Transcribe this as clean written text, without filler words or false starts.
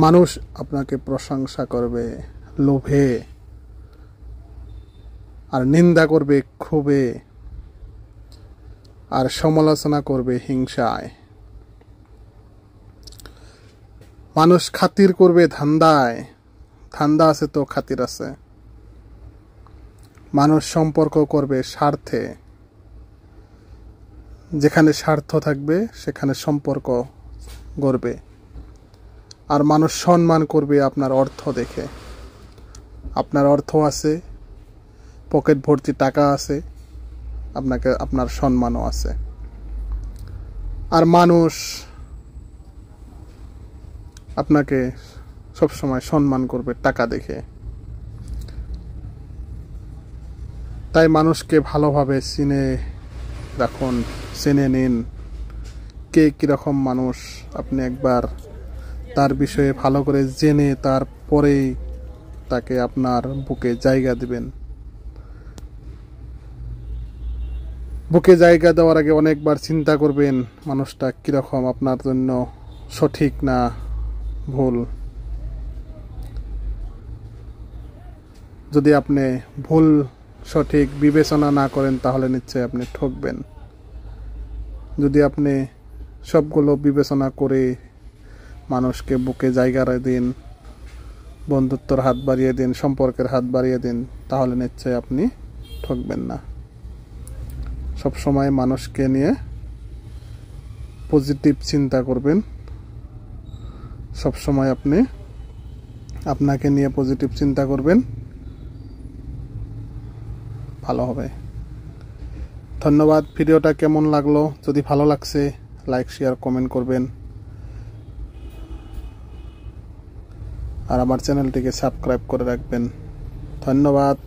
মানুষ আপনাকে প্রশংসা করবে লোভে, আর নিন্দা করবে ক্ষোভে, আর সমালোচনা করবে হিংসায়। মানুষ খাতির করবে ধান্দায়, ধান্দা আছে তো খাতির আছে। মানুষ সম্পর্ক করবে স্বার্থে, যেখানে স্বার্থ থাকবে সেখানে সম্পর্ক গড়বে। আর মানুষ সম্মান করবে আপনার অর্থ দেখে। আপনার অর্থ আছে, পকেট ভর্তি টাকা আছে, আপনার সম্মানও আছে। আর মানুষ আপনাকে সবসময় সম্মান করবে টাকা দেখে। তাই মানুষকে ভালোভাবে চিনে রাখুন, চিনে নিন কে কীরকম মানুষ। আপনি একবার তার বিষয়ে ভালো করে জেনে তারপরেই তাকে আপনার বুকে জায়গা দিবেন। বুকে জায়গা দেওয়ার আগে অনেকবার চিন্তা করবেন মানুষটা কীরকম, আপনার জন্য সঠিক না ভুল। যদি আপনি ভুল সঠিক বিবেচনা না করেন তাহলে নিশ্চয়ই আপনি ঠকবেন। যদি আপনি সবগুলো বিবেচনা করে মানুষকে বুকে জায়গা দিন, বন্ধুত্বর হাত বাড়িয়ে দিন, সম্পর্কের হাত বাড়িয়ে দিন, তাহলে নিশ্চয়ই আপনি ঠকবেন না। সবসময় মানুষকে নিয়ে পজিটিভ চিন্তা করবেন। সবসময় আপনি আপনাকে নিয়ে পজিটিভ চিন্তা করবেন, ভালো হবে। ধন্যবাদ। ভিডিওটা কেমন লাগলো? যদি ভালো লাগছে লাইক শেয়ার কমেন্ট করবেন, আর আমার চ্যানেলটিকে সাবস্ক্রাইব করে রাখবেন। ধন্যবাদ।